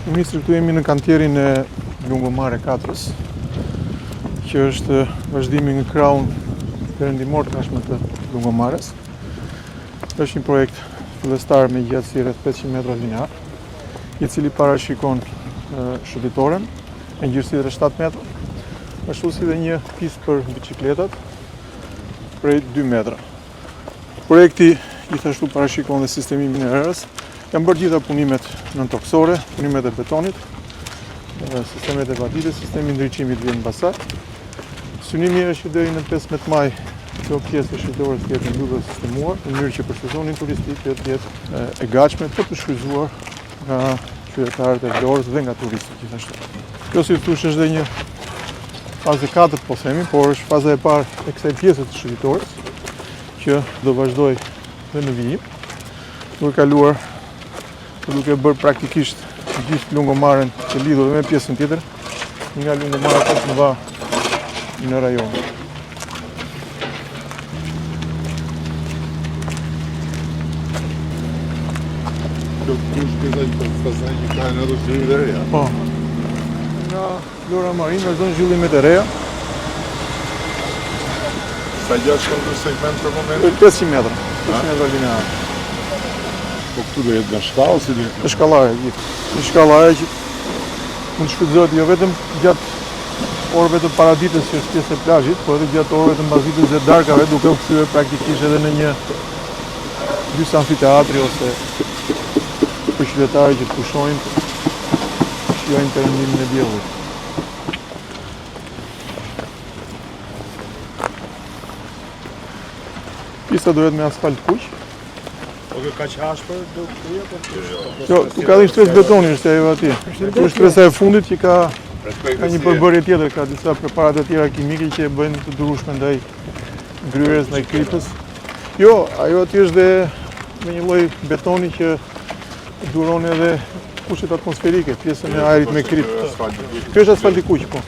Ministri, këtu jemi në kantierin e Lungomare 4-s, që është vazhdimi nga kraun perëndimor tashmë të Lungomares. Është një projekt fillestar me gjatësi rreth 500 metra linear, i cili parashikon shëndetoren me gjerësi rreth 7 metra, ashtu si dhe një pistë për bicikletat prej 2 metra. Projekti gjithashtu parashikon dhe sistemimin e erës. Janë bërë gjitha punimet nëntoksore, punimet e betonit, sistemet e vaditës, sistemi ndriçimit vjen mbas saj. Synimi është që deri në 15 maj kjo pjesë e shëndetores të jetë mbyllur dhe sistemuar, në mënyrë që për sezonin turistik të jetë e gatshme për të shfrytzuar nga qytetarët e Vlorës dhe nga turistët gjithashtu. Kjo si thosh është dhe një fazë 4 po themi, por është faza e parë e kësaj pjese të shëndetores që do vazhdoj dhe në vijim, duke kaluar duke bërë praktikisht gjithë Lungomaren të lidhur dhe me pjesën tjetër, nga Lungomara tek në në rajon. Kjo kush pjesa që pastaj që ka në zhvillimet e reja? Po. Nga Vlora Marin vazhdon zhvillimet e reja. Sa gjatë shkon ky segment për momentin? 500 metra. 500 metra linear. Po këtu do jetë nga shkallë si dhe? Në shkallare gjithë. Në shkallare që mund të shfrytëzohet jo vetëm gjatë orëve të paraditës që është pjesë e plazhit, por edhe gjatë orëve të mbasditës e darkave, duke u kthyer praktikisht edhe në një dysë amfiteatri ose për qytetarë që të pushojnë, shijojnë perëndimin e diellit. Pista do jetë me asfalt kuq. Po kjo ka qashpër do të jetë? Jo, tu ka dhe shtresë betoni është ajo atje. Tu është shtresa e fundit që ka një përbërje tjetër, ka disa preparate të tjera kimike që e bëjnë të durueshme ndaj ngryerjes, ndaj kripës. Jo, ajo atje është dhe me një lloj betoni që duron edhe kushtet atmosferike, pjesën e ajrit me kripë. Kjo është asfalt i kuq, po.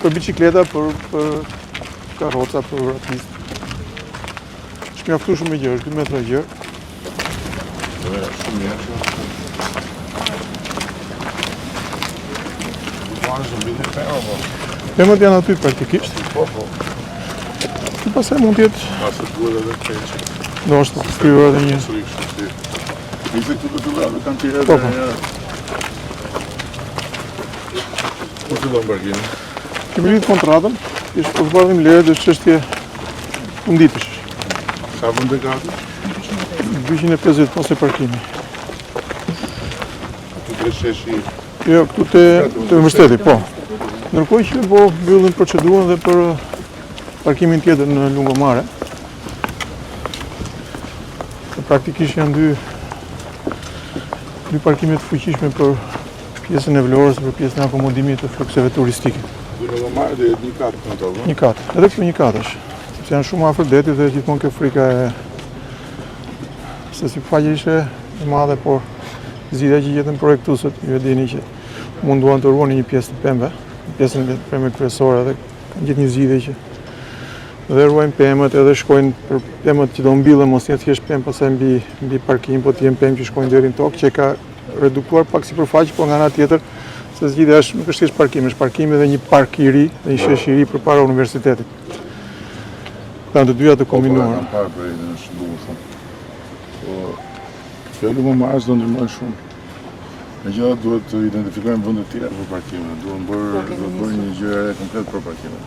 Për bicikleta, për karroca, për atistë. Është mjaftueshëm me gjë, është 2 metra gjë. Shumë mirë. Pemët janë aty praktikisht. Po. Që pasaj mund t'jetë... Pasë të duhet edhe peqë. Do është të skriver edhe një... Nise këtu të fillave kanë tjere Po. dhe një... Ku fillon barkini? Kemi lidhë kontratën, ishtë po zbardhim lere dhe çështje funditësh. Sa vënde gati? 250 ose parkimi. Këtu të sheshi... Jo, këtu të mbështeti, po. Ndërkohë që po mbyllin procedurën dhe për parkimin tjetër në Lungomare. Praktikisht janë dy parkime të fuqishme për pjesën e Vlorës dhe për pjesën e akomodimit të flukseve turistike. Në Lungomare dhe jetë një katë kontrolë? Një katë, edhe këtu një katë është. Sepse janë shumë afër detit dhe gjithmonë kjo frika e... se si faqe ishe e madhe, por zgjidhja që gjetën projektuesët, ju e dini që munduan të ruani një pjesë të pemëve, pjesën e pemëve kryesore dhe kanë gjetë një zgjidhje që dhe ruajnë pemët edhe shkojnë për pemët që do mbillen, mos jetë thjesht pemë pastaj mbi parkim, po të jenë pemë që shkojnë deri në tokë, që ka reduktuar pak sipërfaqe, por nga ana tjetër se zgjidhja është nuk është thjesht parkim, është parkimi dhe një park i ri dhe një shesh i ri përpara universitetit. Kanë të dyja të kombinuara. Po, kanë parë për në shënduar shumë. Po, kjo Lungomarës do ndihmojë shumë. Megjithatë duhet të identifikojmë vende të tjera për parkime, duhet bërë një gjë komplet për parkime.